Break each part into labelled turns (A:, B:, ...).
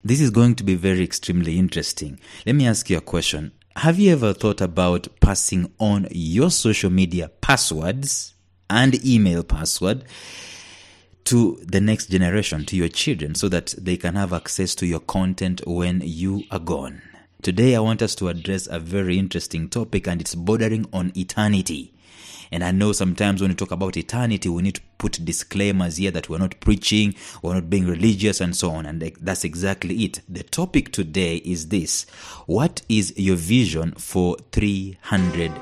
A: This is going to be very extremely interesting. Let me ask you a question. Have you ever thought about passing on your social media passwords and email password to the next generation, to your children, so that they can have access to your content when you are gone? Today, I want us to address a very interesting topic, and it's bordering on eternity. And I know sometimes when we talk about eternity, we need to put disclaimers here that we're not preaching, we're not being religious, and so on. And that's exactly it. The topic today is this: what is your vision for 300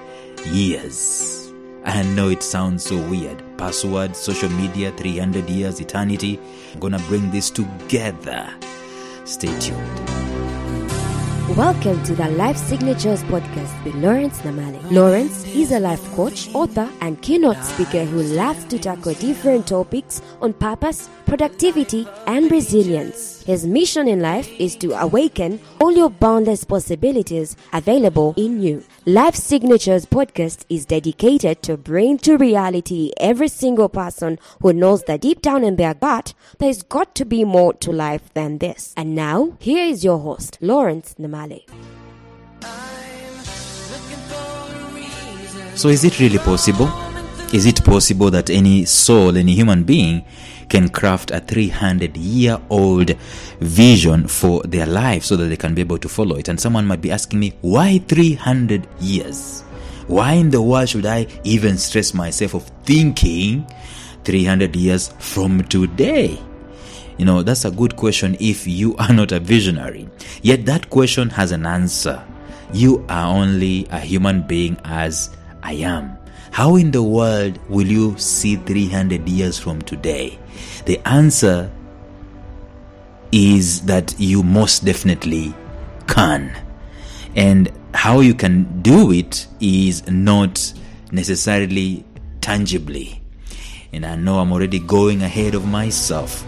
A: years? I know it sounds so weird. Password, social media, 300 years, eternity. I'm going to bring this together. Stay tuned.
B: Welcome to the Life Signatures podcast with Lawrence Namale. Lawrence is a life coach, author, and keynote speaker who loves to tackle different topics on purpose, productivity, and resilience. His mission in life is to awaken all your boundless possibilities available in you. Life Signatures podcast is dedicated to bring to reality every single person who knows that deep down in their gut, there's got to be more to life than this. And now, here is your host, Lawrence Namale.
A: So is it really possible? Is it possible that any soul, any human being can craft a 300-year-old vision for their life so that they can be able to follow it? And someone might be asking me, why 300 years? Why in the world should I even stress myself of thinking 300 years from today? You know, that's a good question if you are not a visionary. Yet that question has an answer. You are only a human being as I am. How in the world will you see 300 years from today? The answer is that you most definitely can. And how you can do it is not necessarily tangibly. And I know I'm already going ahead of myself.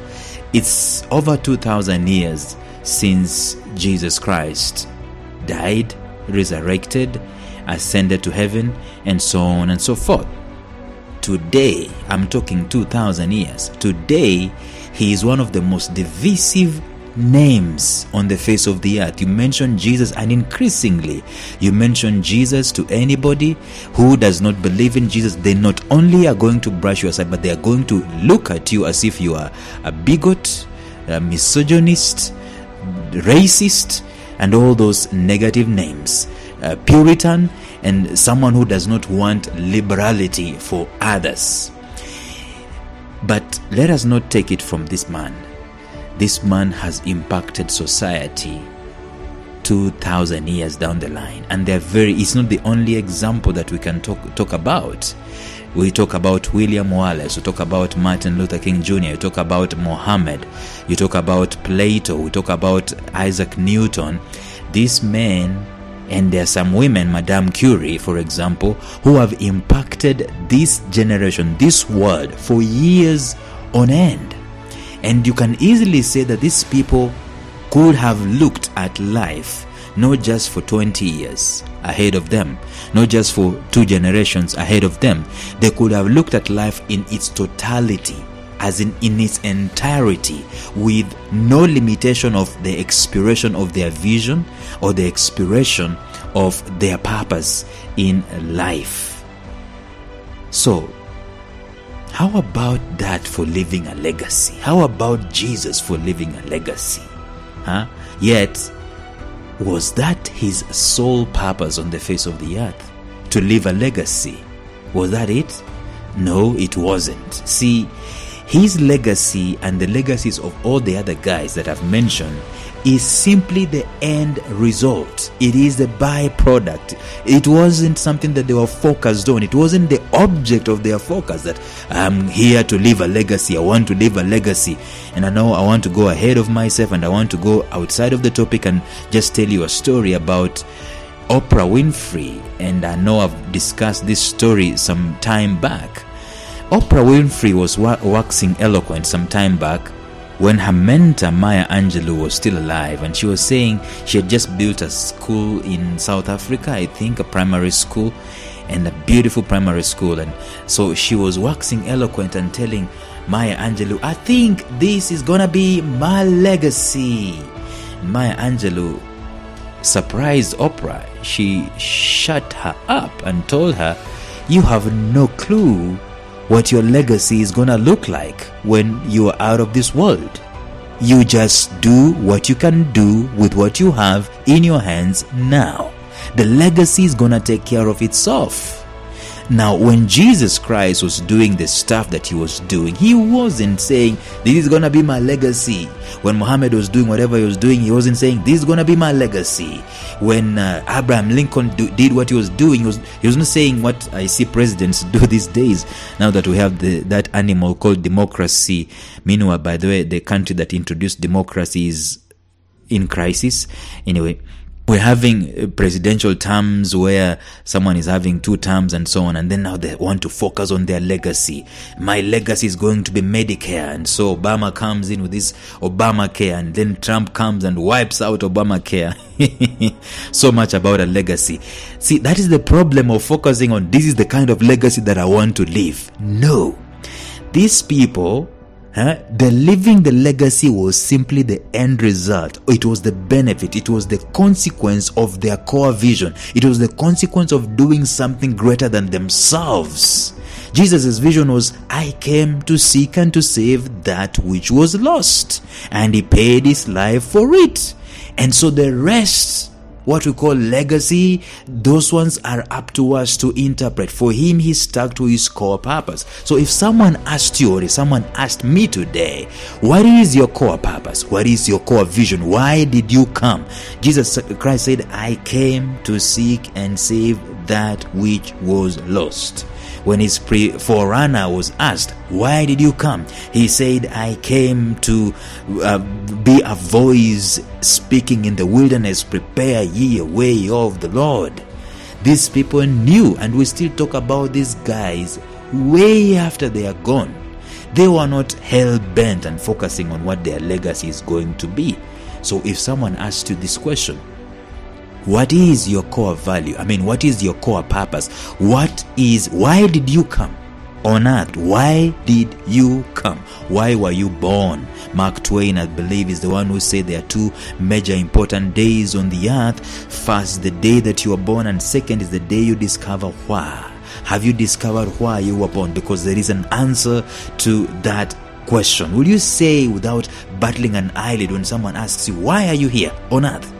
A: It's over 2,000 years since Jesus Christ died, resurrected, ascended to heaven, and so on and so forth. Today, I'm talking 2,000 years. Today, he is one of the most divisive names on the face of the earth. You mention Jesus, and increasingly, you mention Jesus to anybody who does not believe in Jesus. They not only are going to brush you aside, but they are going to look at you as if you are a bigot, a misogynist, racist, and all those negative names. Puritan, and someone who does not want liberality for others. But let us not take it from this man. This man has impacted society 2,000 years down the line, and it's not the only example that we can talk about. We talk about William Wallace, we talk about Martin Luther King Jr., we talk about Mohammed, you talk about Plato, we talk about Isaac Newton. These men, and there are some women, Madame Curie, for example, who have impacted this generation, this world, for years on end. And you can easily say that these people could have looked at life not just for 20 years ahead of them, not just for 2 generations ahead of them. They could have looked at life in its totality, as in its entirety, with no limitation of the expiration of their vision or the expiration of their purpose in life. So, how about that for leaving a legacy? How about Jesus for leaving a legacy? Yet, was that his sole purpose on the face of the earth? To leave a legacy? Was that it? No, it wasn't. See, his legacy and the legacies of all the other guys that I've mentioned is simply the end result. It is the byproduct. It wasn't something that they were focused on. It wasn't the object of their focus, that I'm here to leave a legacy. I want to leave a legacy. And I know I want to go ahead of myself, and I want to go outside of the topic and just tell you a story about Oprah Winfrey. And I know I've discussed this story some time back. Oprah Winfrey was waxing eloquent some time back when her mentor Maya Angelou was still alive, and she was saying she had just built a school in South Africa, I think, a primary school, and a beautiful primary school. And so she was waxing eloquent and telling Maya Angelou, I think this is gonna be my legacy. Maya Angelou surprised Oprah. She shut her up and told her, you have no clue what your legacy is gonna look like when you are out of this world. You just do what you can do with what you have in your hands now. The legacy is gonna take care of itself. Now, when Jesus Christ was doing the stuff that he was doing, he wasn't saying, this is going to be my legacy. When Muhammad was doing whatever he was doing, he wasn't saying, this is going to be my legacy. When Abraham Lincoln did what he was doing, he was not saying what I see presidents do these days, now that we have that animal called democracy. Meanwhile, by the way, the country that introduced democracy is in crisis. Anyway, we're having presidential terms where someone is having 2 terms and so on, and then now they want to focus on their legacy. My legacy is going to be Medicare, and so Obama comes in with this Obamacare, and then Trump comes and wipes out Obamacare. So much about a legacy. See, that is the problem of focusing on this is the kind of legacy that I want to leave. No. These people, the living the legacy was simply the end result. It was the benefit. It was the consequence of their core vision. It was the consequence of doing something greater than themselves. Jesus' vision was, I came to seek and to save that which was lost. And he paid his life for it. And so the rest, what we call legacy, those ones are up to us to interpret. For him, he stuck to his core purpose. So if someone asked you, or if someone asked me today, what is your core purpose? What is your core vision? Why did you come? Jesus Christ said, I came to seek and save that which was lost. When his forerunner was asked, why did you come? He said, I came to be a voice speaking in the wilderness, prepare ye a way of the Lord. These people knew, and we still talk about these guys way after they are gone. They were not hell-bent and focusing on what their legacy is going to be. So if someone asks you this question, what is your core value? What is your core purpose? Why did you come on earth? Why did you come? Why were you born? Mark Twain, I believe, is the one who said there are 2 major important days on the earth. First, the day that you were born, and second is the day you discover why. Have you discovered why you were born? Because there is an answer to that question. Will you say without battling an eyelid when someone asks you, why are you here on earth?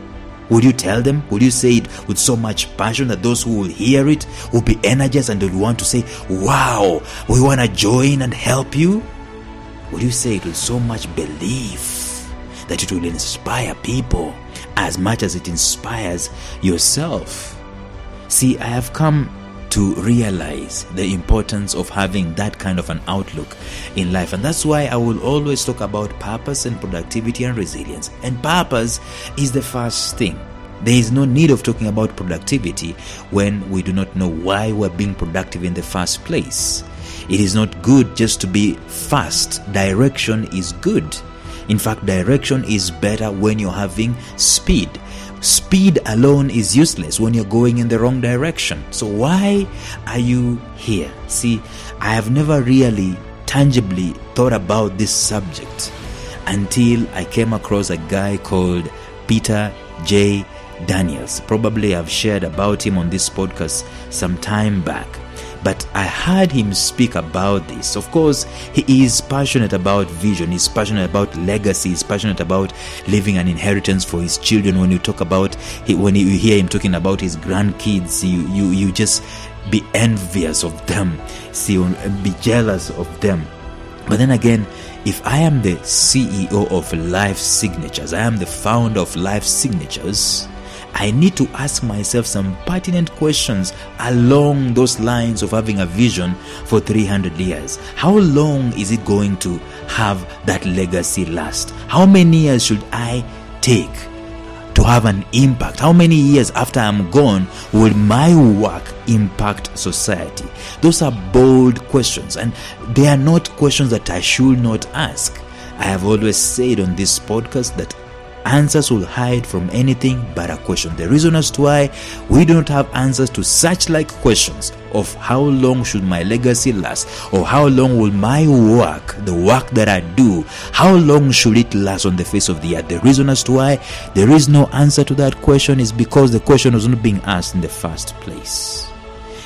A: Would you tell them? Would you say it with so much passion that those who will hear it will be energized and they will want to say, wow, we want to join and help you? Would you say it with so much belief that it will inspire people as much as it inspires yourself? See, I have come to realize the importance of having that kind of an outlook in life, and that's why I will always talk about purpose and productivity and resilience. And purpose is the first thing. There is no need of talking about productivity when we do not know why we're being productive in the first place. It is not good just to be fast. Direction is good. In fact, direction is better when you're having speed. Speed alone is useless when you're going in the wrong direction. So why are you here? See, I have never really tangibly thought about this subject until I came across a guy called Peter J. Daniels. Probably I've shared about him on this podcast some time back. But I heard him speak about this. Of course, he is passionate about vision. He's passionate about legacy. He's passionate about leaving an inheritance for his children. When you talk about, when you hear him talking about his grandkids, you just be envious of them. See, be jealous of them. But then again, if I am the CEO of Life Signatures, I am the founder of Life Signatures, I need to ask myself some pertinent questions along those lines of having a vision for 300 years. How long is it going to have that legacy last? How many years should I take to have an impact? How many years after I'm gone will my work impact society? Those are bold questions, and they are not questions that I should not ask. I have always said on this podcast that answers will hide from anything but a question. The reason as to why we do not have answers to such like questions of how long should my legacy last, or how long will my work, the work that I do, how long should it last on the face of the earth? The reason as to why there is no answer to that question is because the question was not being asked in the first place.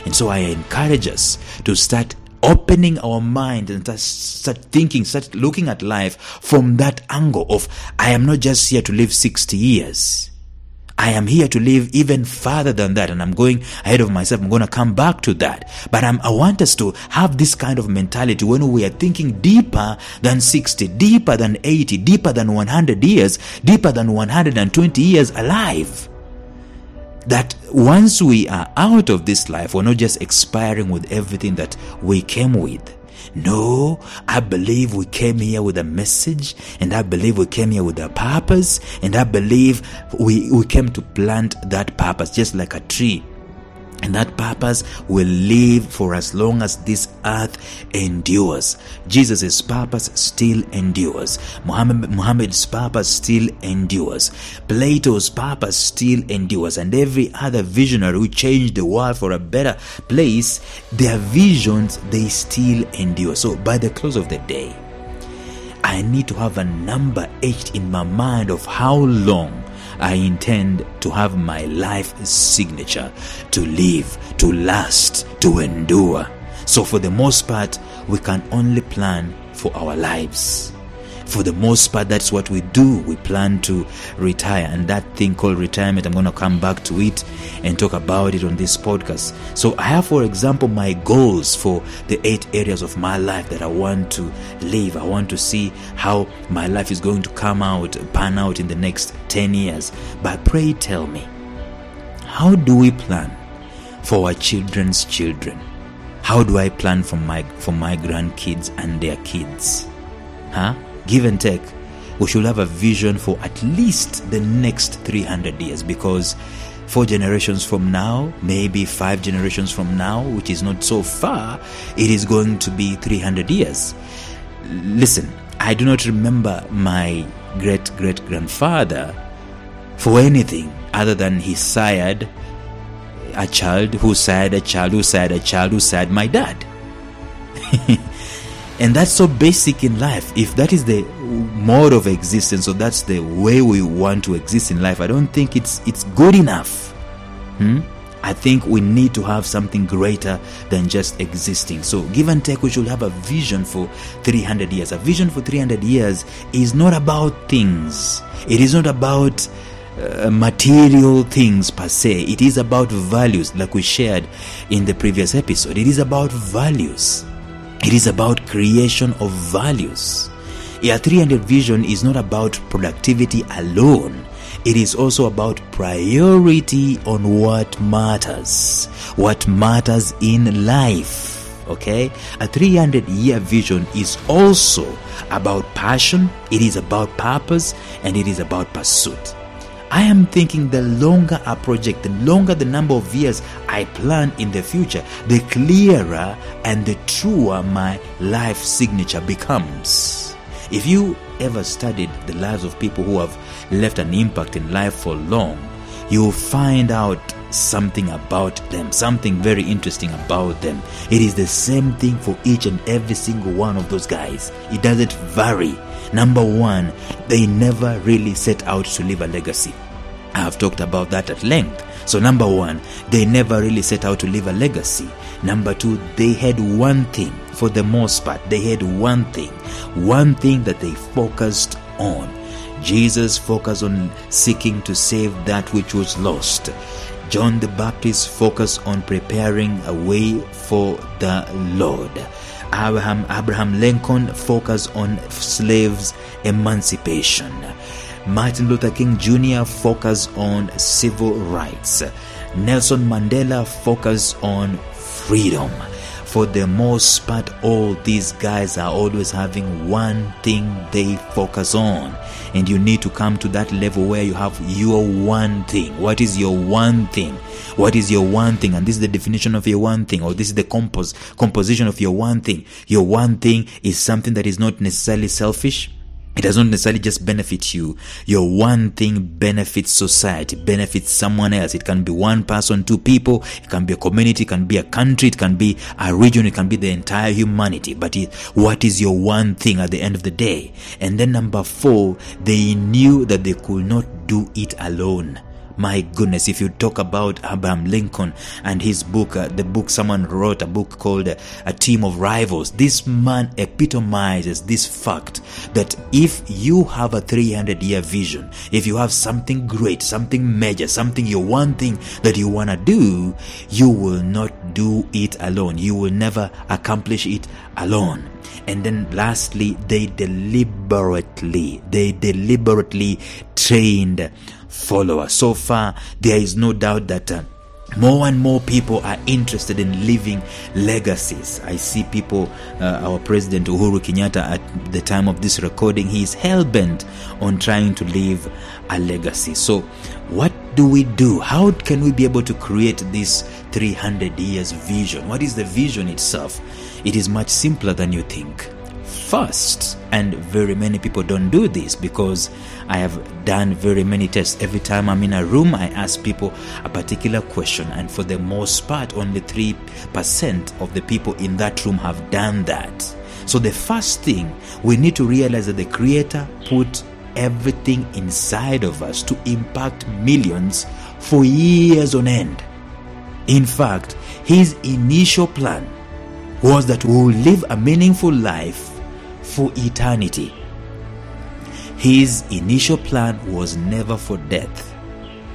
A: And so I encourage us to start opening our mind and start thinking, start looking at life from that angle of, I am not just here to live 60 years. I am here to live even further than that, and I'm going ahead of myself. I'm going to come back to that. But I want us to have this kind of mentality when we are thinking deeper than 60, deeper than 80, deeper than 100 years, deeper than 120 years alive. That once we are out of this life, we're not just expiring with everything that we came with. No, I believe we came here with a message, and I believe we came here with a purpose, and I believe we came to plant that purpose just like a tree. And that purpose will live for as long as this earth endures. Jesus' purpose still endures. Muhammad's purpose still endures. Plato's purpose still endures. And every other visionary who changed the world for a better place, their visions, they still endure. So by the close of the day, I need to have a number etched in my mind of how long I intend to have my life signature, to live, to last, to endure. So for the most part, we can only plan for our lives. For the most part, that's what we do. We plan to retire, and that thing called retirement, I'm going to come back to it and talk about it on this podcast. So I have, for example, my goals for the 8 areas of my life that I want to live. I want to see how my life is going to pan out in the next 10 years. But pray tell me, how do we plan for our children's children? How do I plan for my grandkids and their kids? Give and take, we should have a vision for at least the next 300 years, because 4 generations from now, maybe 5 generations from now, which is not so far, it is going to be 300 years. Listen, I do not remember my great-great-grandfather for anything other than he sired a child who sired a child who sired a child who sired my dad. And that's so basic in life. If that is the mode of existence, or that's the way we want to exist in life, I don't think it's good enough. I think we need to have something greater than just existing. So give and take, we should have a vision for 300 years. A vision for 300 years is not about things. It is not about material things per se. It is about values, like we shared in the previous episode. It is about values. It is about creation of values. A 300 vision is not about productivity alone. It is also about priority on what matters in life. Okay? A 300-year vision is also about passion, it is about purpose, and it is about pursuit. I am thinking the longer a project, the longer the number of years I plan in the future, the clearer and the truer my life signature becomes. If you ever studied the lives of people who have left an impact in life for long, you will find out something about them, something very interesting about them. It is the same thing for each and every single one of those guys. It doesn't vary. Number one, they never really set out to leave a legacy. I have talked about that at length. So number one, they never really set out to leave a legacy. Number two, they had one thing. For the most part, they had one thing that they focused on. Jesus focused on seeking to save that which was lost. John the Baptist focused on preparing a way for the Lord. Abraham Lincoln focused on slaves' emancipation. Martin Luther King Jr. focused on civil rights. Nelson Mandela focused on freedom. For the most part, all these guys are always having one thing they focus on. And you need to come to that level where you have your one thing. What is your one thing? What is your one thing? And this is the definition of your one thing, or this is the composition of your one thing. Your one thing is something that is not necessarily selfish. It does not necessarily just benefit you. Your one thing benefits society, benefits someone else. It can be one person, two people, it can be a community, it can be a country, it can be a region, it can be the entire humanity. But what is your one thing at the end of the day? And then number 4, they knew that they could not do it alone. My goodness, if you talk about Abraham Lincoln and his book, the book someone wrote, a book called A Team of Rivals, this man epitomizes this fact that if you have a 300-year vision, if you have something great, something major, something, your one thing that you want to do, you will not do it alone. You will never accomplish it alone. And then lastly, they deliberately trained followers. So far, there is no doubt that more and more people are interested in leaving legacies. I see people, our President Uhuru Kenyatta, at the time of this recording, he is hell-bent on trying to leave a legacy. So what do we do? How can we be able to create this 300 years vision? What is the vision itself? It is much simpler than you think. First, and very many people don't do this because I have done very many tests. Every time I'm in a room, I ask people a particular question, and for the most part, only 3% of the people in that room have done that. So the first thing, we need to realize that the Creator put everything inside of us to impact millions for years on end. In fact, His initial plan was that we will live a meaningful life for eternity. His initial plan was never for death.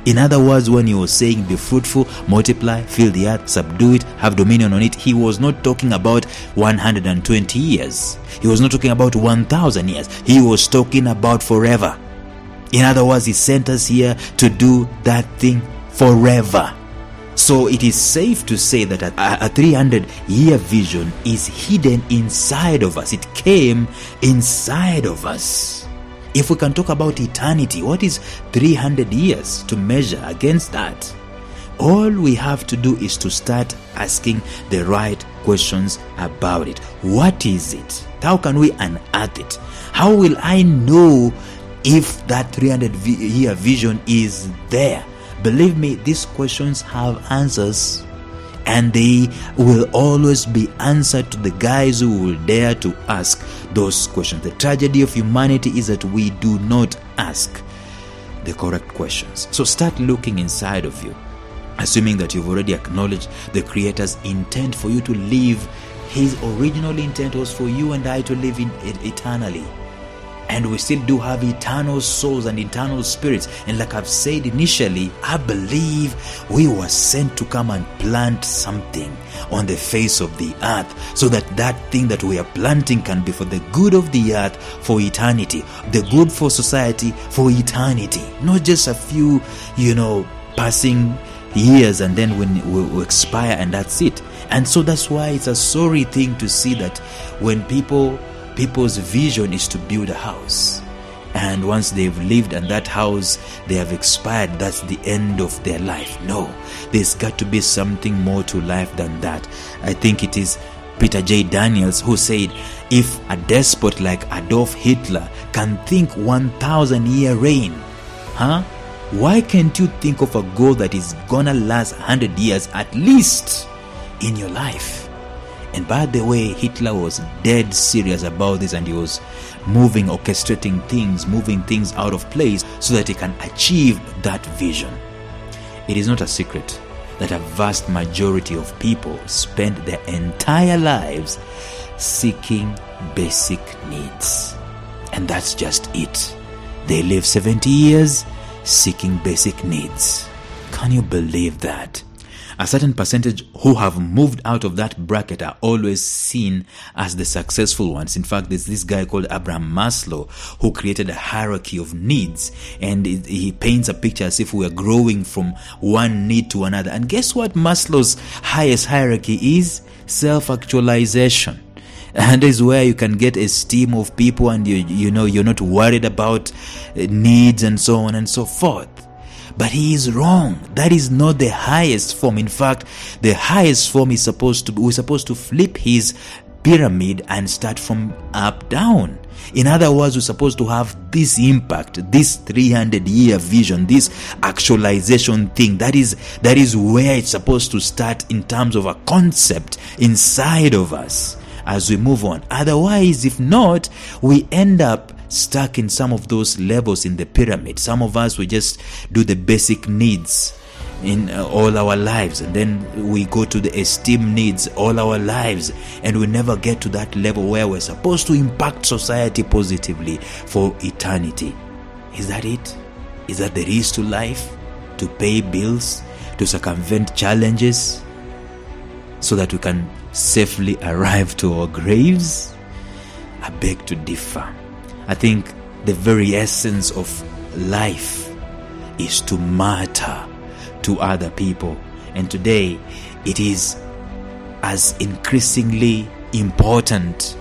A: In other words, when he was saying be fruitful, multiply, fill the earth, subdue it, have dominion on it, he was not talking about 120 years. He was not talking about 1,000 years. He was talking about forever. In other words, he sent us here to do that thing forever. So it is safe to say that a 300-year vision is hidden inside of us. It came inside of us. If we can talk about eternity, what is 300 years to measure against that? All we have to do is to start asking the right questions about it. What is it? How can we unearth it? How will I know if that 300-year vision is there? Believe me, these questions have answers, and they will always be answered to the guys who will dare to ask those questions. The tragedy of humanity is that we do not ask the correct questions. So start looking inside of you, assuming that you've already acknowledged the Creator's intent for you to live. His original intent was for you and I to live eternally. And we still do have eternal souls and eternal spirits. And like I've said initially, I believe we were sent to come and plant something on the face of the earth, so that that thing that we are planting can be for the good of the earth for eternity, the good for society for eternity, not just a few, passing years and then when we expire and that's it. And so that's why it's a sorry thing to see that when people's vision is to build a house, and once they've lived and that house they have expired, that's the end of their life. No, there's got to be something more to life than that. I think it is Peter J. Daniels who said, if a despot like Adolf Hitler can think 1,000-year reign, why can't you think of a goal that is gonna last 100 years at least in your life? And by the way, Hitler was dead serious about this, and he was orchestrating things, moving things out of place so that he can achieve that vision. It is not a secret that a vast majority of people spend their entire lives seeking basic needs. And that's just it. They live 70 years seeking basic needs. Can you believe that? A certain percentage who have moved out of that bracket are always seen as the successful ones. In fact, there's this guy called Abraham Maslow who created a hierarchy of needs, and he paints a picture as if we are growing from one need to another. And guess what Maslow's highest hierarchy is? Self-actualization. And is where you can get esteem of people, and you're not worried about needs and so on and so forth. But he is wrong. That is not the highest form. In fact, the highest form we're supposed to flip his pyramid and start from up down. In other words, we're supposed to have this impact, this 300-year vision, this actualization thing. That is where it's supposed to start in terms of a concept inside of us as we move on. Otherwise, if not, we end up stuck in some of those levels in the pyramid. Some of us, we just do the basic needs in all our lives, and then we go to the esteem needs all our lives, and we never get to that level where we're supposed to impact society positively for eternity. Is that it? Is that there is to life? To pay bills, to circumvent challenges so that we can safely arrive to our graves? I beg to differ. I think the very essence of life is to matter to other people, and today it is as increasingly important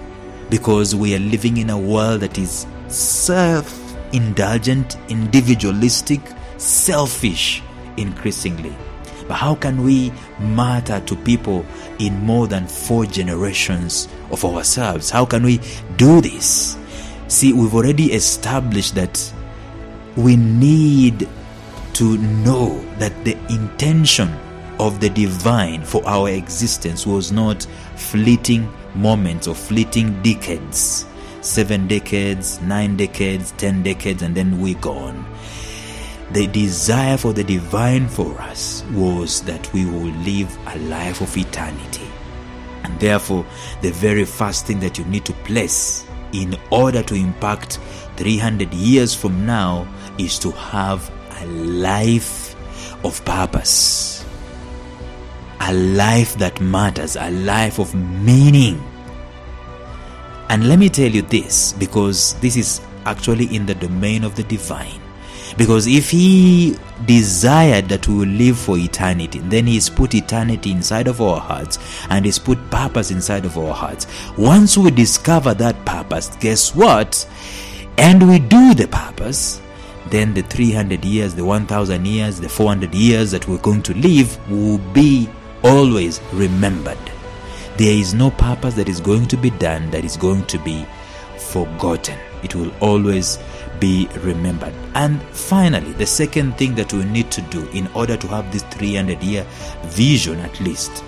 A: because we are living in a world that is self-indulgent, individualistic, selfish increasingly. But how can we matter to people in more than 4 generations of ourselves? How can we do this? See, we've already established that we need to know that the intention of the divine for our existence was not fleeting moments or fleeting decades, 7 decades, 9 decades, 10 decades, and then we're gone. The desire for the divine for us was that we will live a life of eternity. And therefore, the very first thing that you need to place in order to impact 300 years from now is to have a life of purpose, a life that matters, a life of meaning. And let me tell you this, because this is actually in the domain of the divine. Because if he desired that we will live for eternity, then he's put eternity inside of our hearts, and he's put purpose inside of our hearts. Once we discover that purpose, guess what? And we do the purpose, then the 300 years, the 1,000 years, the 400 years that we're going to live will be always remembered. There is no purpose that is going to be done that is going to be forgotten. It will always be remembered. And finally, the second thing that we need to do in order to have this 300-year vision, at least,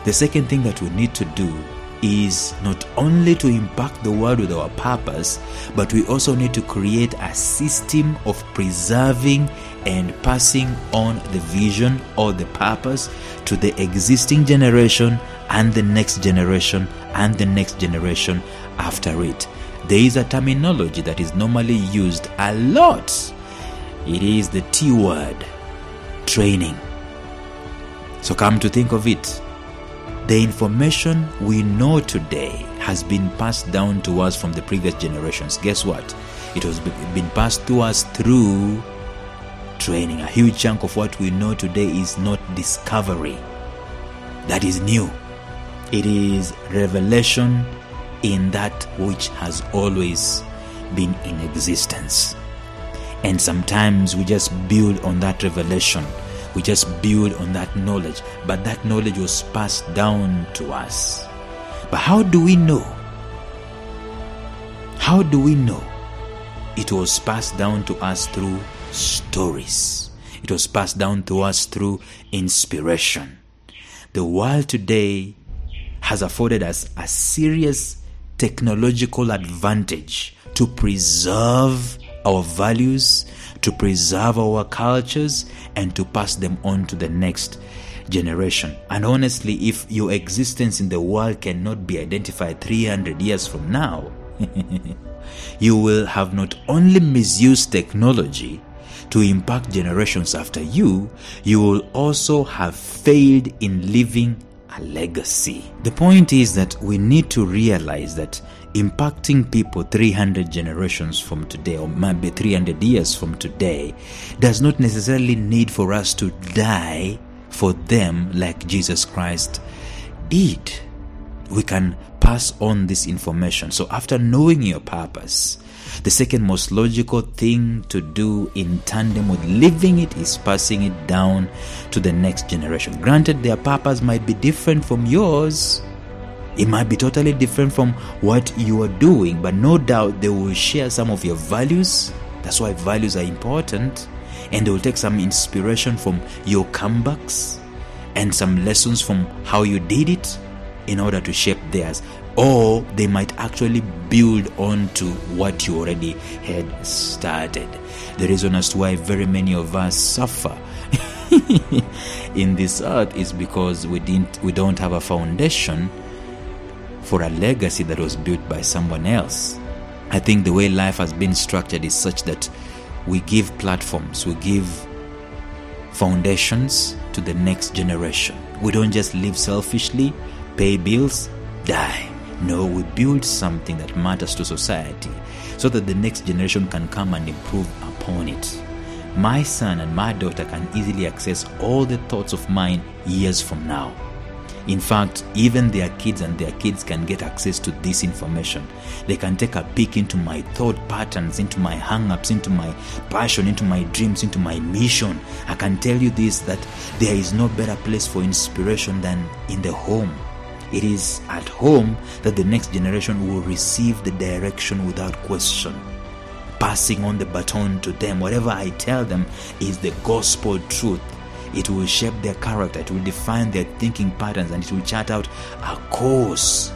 A: the second thing that we need to do is not only to impact the world with our purpose, but we also need to create a system of preserving and passing on the vision or the purpose to the existing generation and the next generation and the next generation after it. There is a terminology that is normally used a lot. It is the T word, training. So come to think of it, the information we know today has been passed down to us from the previous generations. Guess what? It has been passed to us through training. A huge chunk of what we know today is not discovery. That is new. It is revelation in that which has always been in existence. And sometimes we just build on that revelation. We just build on that knowledge. But that knowledge was passed down to us. But how do we know? How do we know? It was passed down to us through stories. It was passed down to us through inspiration. The world today has afforded us a serious technological advantage to preserve our values, to preserve our cultures, and to pass them on to the next generation. And honestly, if your existence in the world cannot be identified 300 years from now, you will have not only misused technology to impact generations after you, you will also have failed in living a legacy. The point is that we need to realize that impacting people 300 generations from today, or maybe 300 years from today, does not necessarily need for us to die for them like Jesus Christ did. We can pass on this information. So after knowing your purpose, the second most logical thing to do in tandem with living it is passing it down to the next generation. Granted, their purpose might be different from yours, It might be totally different from what you are doing, but no doubt they will share some of your values. That's why values are important. And they will take some inspiration from your comebacks and some lessons from how you did it in order to shape theirs. Or they might actually build on to what you already had started. The reason as to why very many of us suffer in this earth is because we don't have a foundation for a legacy that was built by someone else. I think the way life has been structured is such that we give platforms, we give foundations to the next generation. We don't just live selfishly, pay bills, die. No, we build something that matters to society so that the next generation can come and improve upon it. My son and my daughter can easily access all the thoughts of mine years from now. In fact, even their kids and their kids can get access to this information. They can take a peek into my thought patterns, into my hang-ups, into my passion, into my dreams, into my mission. I can tell you this, that there is no better place for inspiration than in the home. It is at home that the next generation will receive the direction without question. Passing on the baton to them. Whatever I tell them is the gospel truth. It will shape their character, it will define their thinking patterns, and it will chart out a course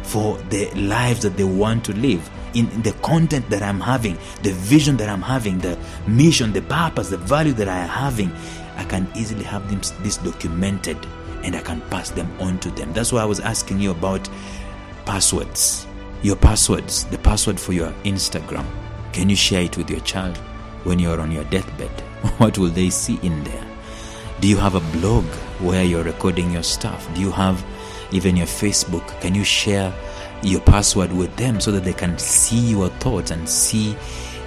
A: for the lives that they want to live. In the content that I'm having, the vision that I'm having, the mission, the purpose, the value that I am having, I can easily have this documented and I can pass them on to them. That's why I was asking you about passwords. Your passwords, the password for your Instagram. Can you share it with your child when you're on your deathbed? What will they see in there? Do you have a blog where you're recording your stuff? Do you have even your Facebook? Can you share your password with them so that they can see your thoughts and see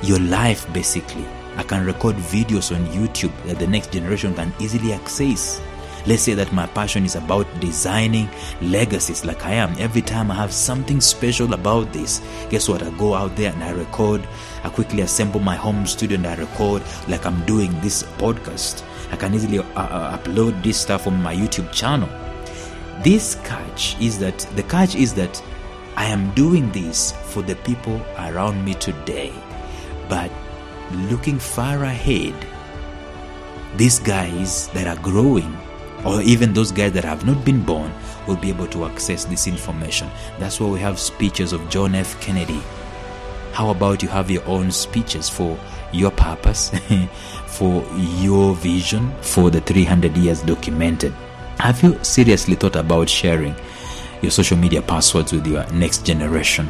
A: your life basically? I can record videos on YouTube that the next generation can easily access. Let's say that my passion is about designing legacies like I am. Every time I have something special about this, guess what? I go out there and I record. I quickly assemble my home studio and I record like I'm doing this podcast. I can easily upload this stuff on my YouTube channel. The catch is that I am doing this for the people around me today. But looking far ahead, these guys that are growing, or even those guys that have not been born, will be able to access this information. That's why we have speeches of John F. Kennedy. How about you have your own speeches for your purpose, for your vision, for the 300 years documented? Have you seriously thought about sharing your social media passwords with your next generation?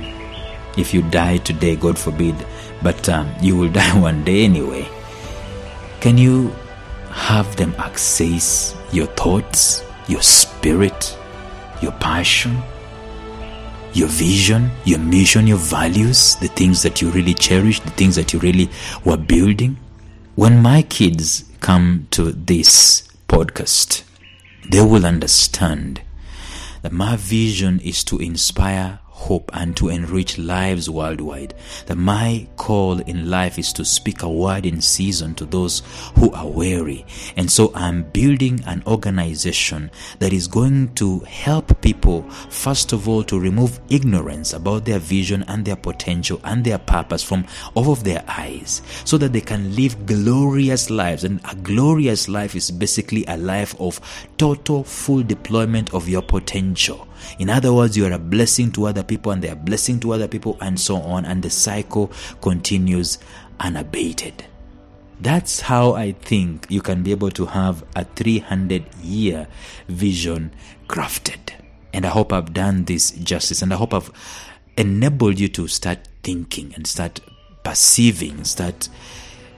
A: If you die today, God forbid, but you will die one day anyway. Can you have them access your thoughts, your spirit, your passion, your vision, your mission, your values, the things that you really cherish, the things that you really were building? When my kids come to this podcast, they will understand that my vision is to inspire hope and to enrich lives worldwide. That my call in life is to speak a word in season to those who are weary. And so I'm building an organization that is going to help people, first of all, to remove ignorance about their vision and their potential and their purpose from off of their eyes, so that they can live glorious lives. And a glorious life is basically a life of total full deployment of your potential. In other words, you are a blessing to other people and they are a blessing to other people, and so on, and the cycle continues unabated. That's how I think you can be able to have a 300-year vision crafted. And I hope I've done this justice, and I hope I've enabled you to start thinking and start perceiving, start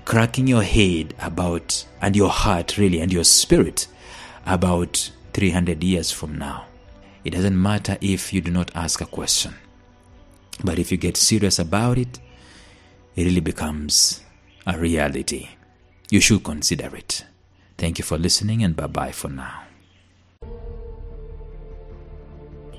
A: cracking your head about, and your heart really, and your spirit about 300 years from now. It doesn't matter if you do not ask a question, but if you get serious about it, it really becomes a reality. You should consider it. Thank you for listening, and bye-bye for now.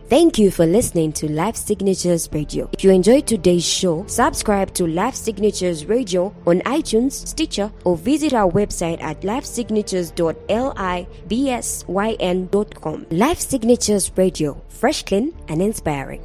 B: Thank you for listening to Life Signatures Radio. If you enjoyed today's show, subscribe to Life Signatures Radio on iTunes, Stitcher, or visit our website at lifesignatures.libsyn.com. Life Signatures Radio, fresh, clean, and inspiring.